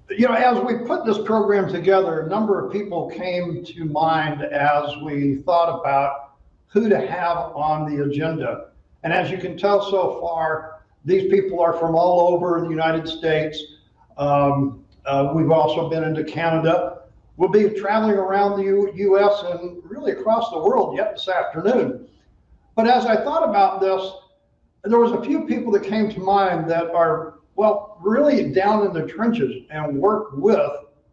As we put this program together, a number of people came to mind as we thought about who to have on the agenda. And as you can tell so far, these people are from all over the United States. We've also been into Canada. We'll be traveling around the U.S. and really across the world yet this afternoon. But as I thought about this, there was a few people that came to mind that are, well, really down in the trenches and work with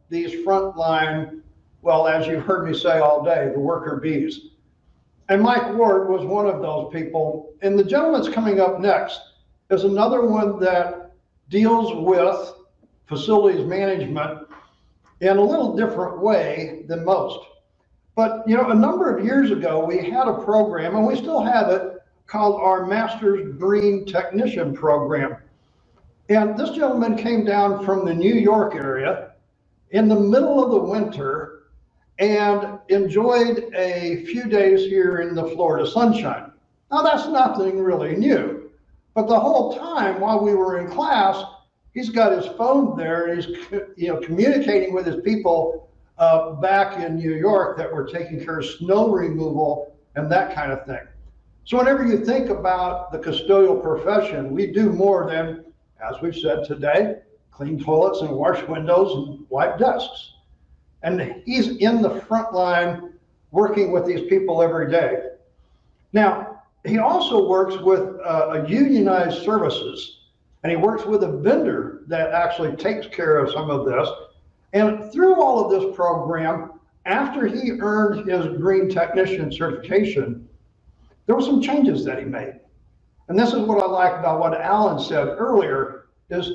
these frontline, well, as you've heard me say all day, the worker bees. And Mike Ward was one of those people. And the gentleman that's coming up next is another one that deals with facilities management in a little different way than most. But, a number of years ago, we had a program, and we still have it, called our Master's Green Technician Program. And this gentleman came down from the New York area in the middle of the winter and enjoyed a few days here in the Florida sunshine. Now, that's nothing really new, but the whole time while we were in class, he's got his phone there and he's communicating with his people back in New York that were taking care of snow removal and that kind of thing. So whenever you think about the custodial profession, we do more than, as we've said today, clean toilets and wash windows and wipe desks. And he's in the front line working with these people every day. Now, he also works with a unionized services, and he works with a vendor that actually takes care of some of this. And through all of this program, after he earned his green technician certification, there were some changes that he made. And this is what I like about what Alan said earlier, is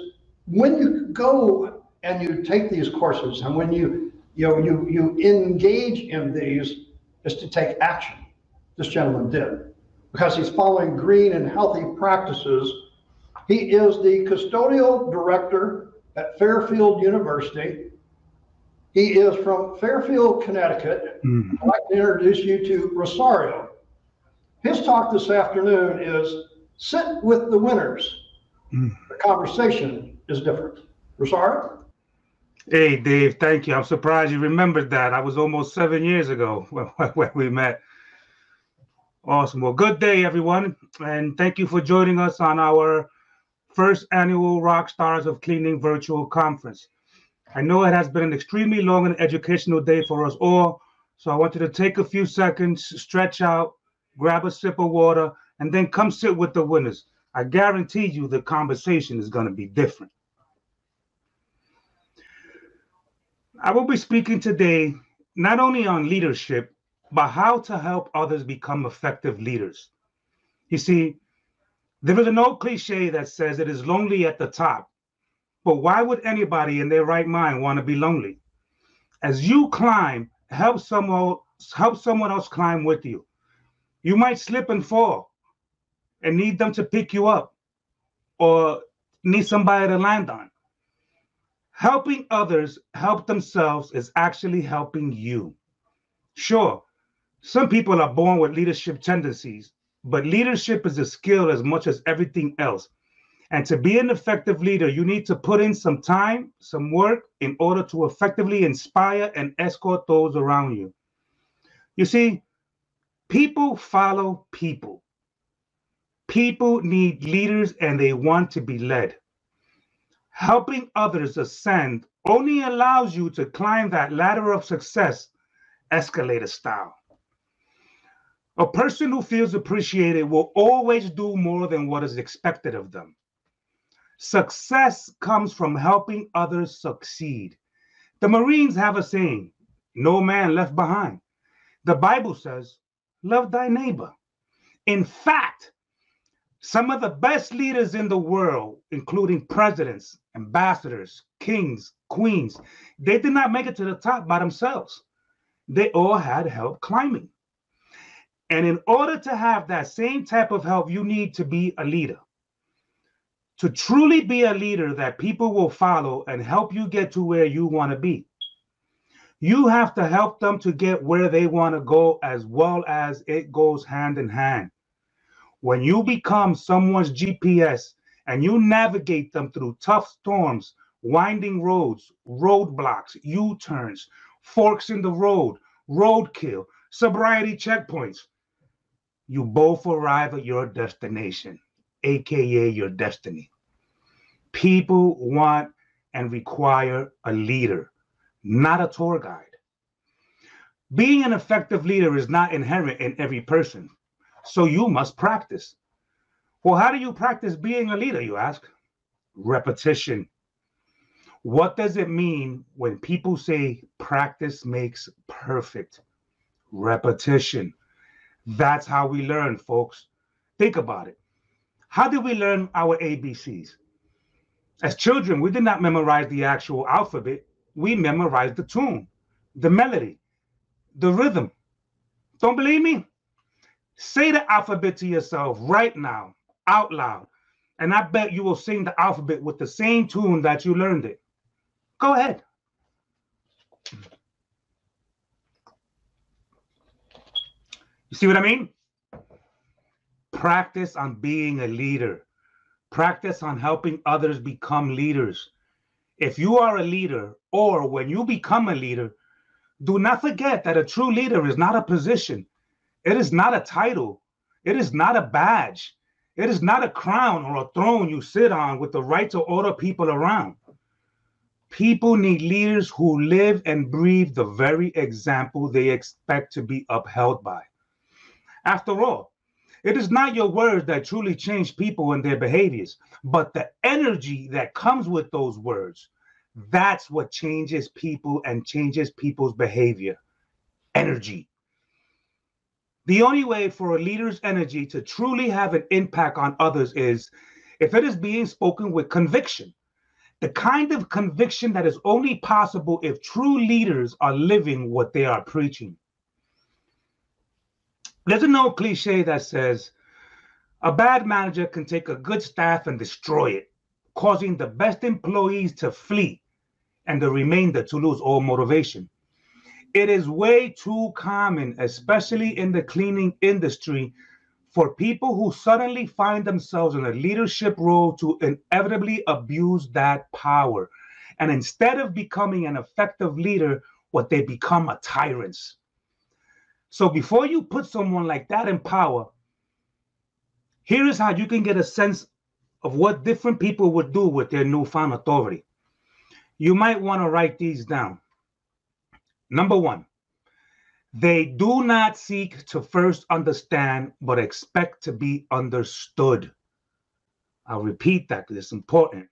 when you go and you take these courses and when you engage in these, is to take action. This gentleman did, because he's following green and healthy practices. He is the custodial director at Fairfield University. He is from Fairfield, Connecticut. I'd like to introduce you to Rosario. His talk this afternoon is sit with the winners. The conversation is different. Rosario? Hey, Dave, thank you. I'm surprised you remembered that. I was almost 7 years ago when we met. Awesome. Well, good day, everyone. And thank you for joining us on our first annual ROCKSTARS of Cleaning virtual conference. I know it has been an extremely long and educational day for us all. So I want you to take a few seconds, stretch out, grab a sip of water, and then come sit with the winners. I guarantee you the conversation is going to be different. I will be speaking today not only on leadership, but how to help others become effective leaders. You see, there is an old cliche that says it is lonely at the top, but why would anybody in their right mind want to be lonely? As you climb, help someone else climb with you. You might slip and fall and need them to pick you up or need somebody to land on. Helping others help themselves is actually helping you. Sure, some people are born with leadership tendencies, but leadership is a skill as much as everything else. And to be an effective leader, you need to put in some time, some work in order to effectively inspire and escort those around you. You see, people follow people. People need leaders and they want to be led. Helping others ascend only allows you to climb that ladder of success, escalator style. A person who feels appreciated will always do more than what is expected of them. Success comes from helping others succeed. The Marines have a saying, no man left behind. The Bible says, love thy neighbor. In fact, some of the best leaders in the world, including presidents, ambassadors, kings, queens, they did not make it to the top by themselves. They all had help climbing. And in order to have that same type of help, you need to be a leader. To truly be a leader that people will follow and help you get to where you want to be, you have to help them to get where they want to go, as well as it goes hand in hand. When you become someone's GPS and you navigate them through tough storms, winding roads, roadblocks, U-turns, forks in the road, roadkill, sobriety checkpoints. You both arrive at your destination, aka your destiny. People want and require a leader, not a tour guide. Being an effective leader is not inherent in every person, so you must practice. Well, how do you practice being a leader, you ask? Repetition. What does it mean when people say practice makes perfect? Repetition. That's how we learn, folks. Think about it. How did we learn our ABCs? As children, we did not memorize the actual alphabet. We memorized the tune, the melody, the rhythm. Don't believe me? Say the alphabet to yourself right now, out loud, and I bet you will sing the alphabet with the same tune that you learned it. Go ahead. You see what I mean? Practice on being a leader. Practice on helping others become leaders. If you are a leader, or when you become a leader, do not forget that a true leader is not a position. It is not a title. It is not a badge. It is not a crown or a throne you sit on with the right to order people around. People need leaders who live and breathe the very example they expect to be upheld by. After all, it is not your words that truly change people and their behaviors, but the energy that comes with those words. That's what changes people and changes people's behavior. Energy. The only way for a leader's energy to truly have an impact on others is if it is being spoken with conviction. The kind of conviction that is only possible if true leaders are living what they are preaching. There's an old cliche that says, a bad manager can take a good staff and destroy it, causing the best employees to flee and the remainder to lose all motivation. It is way too common, especially in the cleaning industry, for people who suddenly find themselves in a leadership role to inevitably abuse that power. And instead of becoming an effective leader, what they become are tyrants. So before you put someone like that in power, here is how you can get a sense of what different people would do with their newfound authority. You might want to write these down. Number one, they do not seek to first understand, but expect to be understood. I'll repeat that because it's important.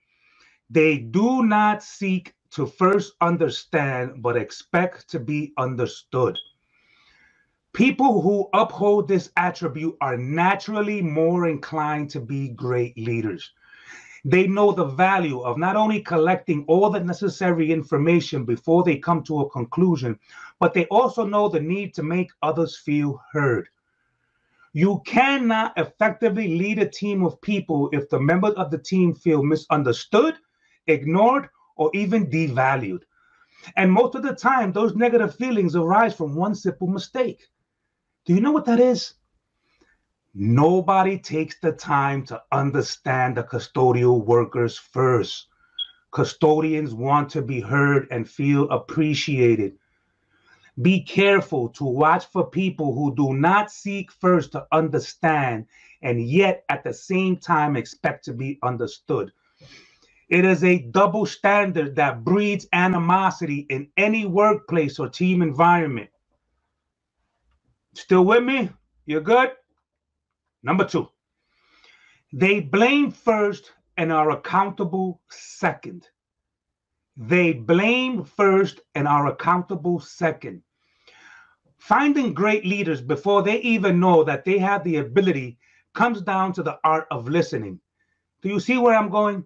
They do not seek to first understand, but expect to be understood. People who uphold this attribute are naturally more inclined to be great leaders. They know the value of not only collecting all the necessary information before they come to a conclusion, but they also know the need to make others feel heard. You cannot effectively lead a team of people if the members of the team feel misunderstood, ignored, or even devalued. And most of the time, those negative feelings arise from one simple mistake. Do you know what that is? Nobody takes the time to understand the custodial workers first. Custodians want to be heard and feel appreciated. Be careful to watch for people who do not seek first to understand and yet at the same time expect to be understood. It is a double standard that breeds animosity in any workplace or team environment. Still with me? You're good? Number two, they blame first and are accountable second. They blame first and are accountable second. Finding great leaders before they even know that they have the ability comes down to the art of listening. Do you see where I'm going?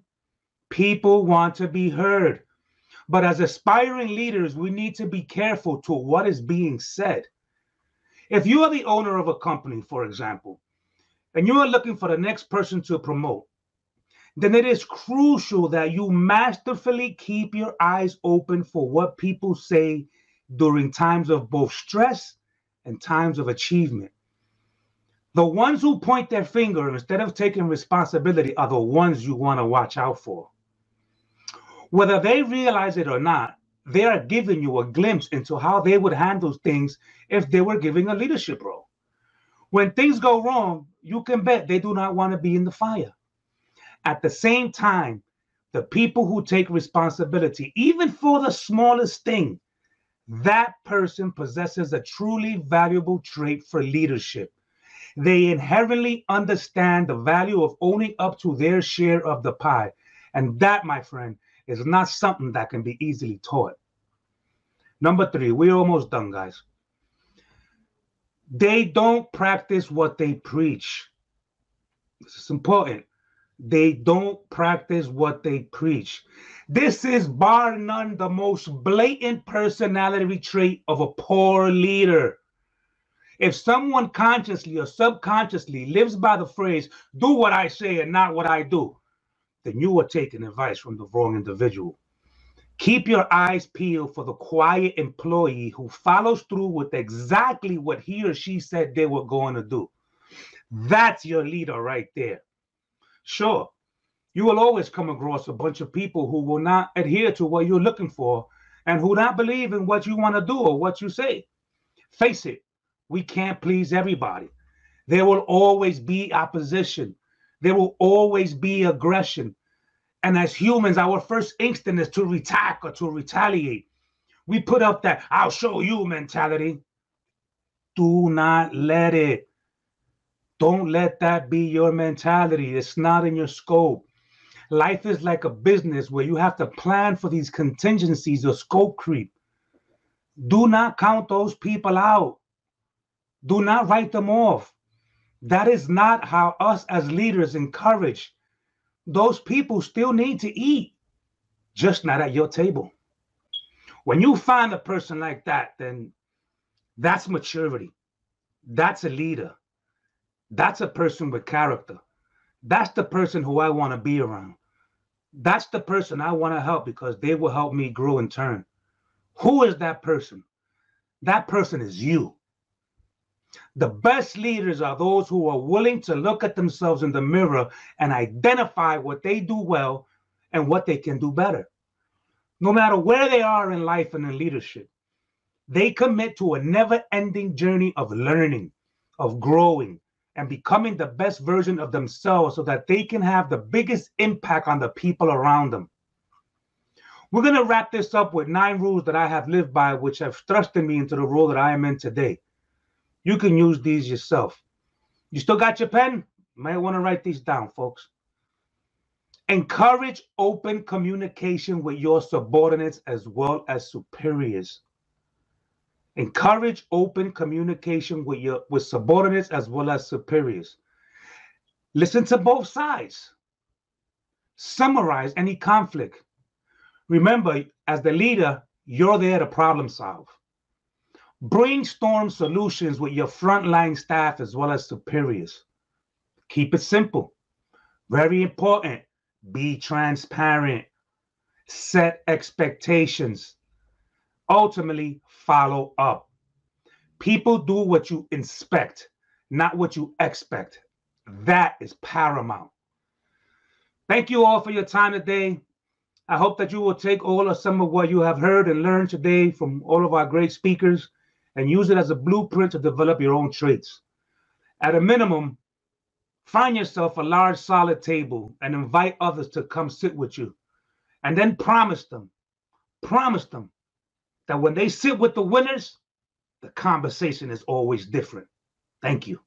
People want to be heard. But as aspiring leaders, we need to be careful to what is being said. If you are the owner of a company, for example, and you are looking for the next person to promote, then it is crucial that you masterfully keep your eyes open for what people say during times of both stress and times of achievement. The ones who point their finger instead of taking responsibility are the ones you want to watch out for. Whether they realize it or not, they are giving you a glimpse into how they would handle things if they were giving a leadership role. When things go wrong, you can bet they do not want to be in the fire. At the same time, the people who take responsibility, even for the smallest thing, that person possesses a truly valuable trait for leadership. They inherently understand the value of owning up to their share of the pie. And that, my friend, is not something that can be easily taught. Number 3, we're almost done, guys. They don't practice what they preach. This is important. They don't practice what they preach. This is bar none the most blatant personality trait of a poor leader. If someone consciously or subconsciously lives by the phrase, do what I say and not what I do, then you are taking advice from the wrong individual. Keep your eyes peeled for the quiet employee who follows through with exactly what he or she said they were going to do. That's your leader right there. Sure, you will always come across a bunch of people who will not adhere to what you're looking for and who not believe in what you want to do or what you say. Face it, we can't please everybody. There will always be opposition. There will always be aggression. And as humans, our first instinct is to attack or to retaliate. We put up that I'll show you mentality. Do not let it. Don't let that be your mentality. It's not in your scope. Life is like a business where you have to plan for these contingencies or scope creep. Do not count those people out. Do not write them off. That is not how us as leaders encourage. Those people still need to eat, just not at your table. When you find a person like that, then that's maturity. That's a leader. That's a person with character. That's the person who I want to be around. That's the person I want to help because they will help me grow in turn. Who is that person? That person is you. The best leaders are those who are willing to look at themselves in the mirror and identify what they do well and what they can do better. No matter where they are in life and in leadership, they commit to a never-ending journey of learning, of growing, and becoming the best version of themselves so that they can have the biggest impact on the people around them. We're going to wrap this up with 9 rules that I have lived by, which have thrusted me into the role that I am in today. You can use these yourself. You still got your pen? You might want to write these down, folks. Encourage open communication with your subordinates as well as superiors. Encourage open communication with subordinates as well as superiors. Listen to both sides. Summarize any conflict. Remember, as the leader, you're there to problem solve. Brainstorm solutions with your frontline staff as well as superiors. Keep it simple. Very important. Be transparent. Set expectations. Ultimately, follow up. People do what you inspect, not what you expect. That is paramount. Thank you all for your time today. I hope that you will take all or some of what you have heard and learned today from all of our great speakers and use it as a blueprint to develop your own traits. At a minimum, find yourself a large, solid table and invite others to come sit with you. And then promise them that when they sit with the winners, the conversation is always different. Thank you.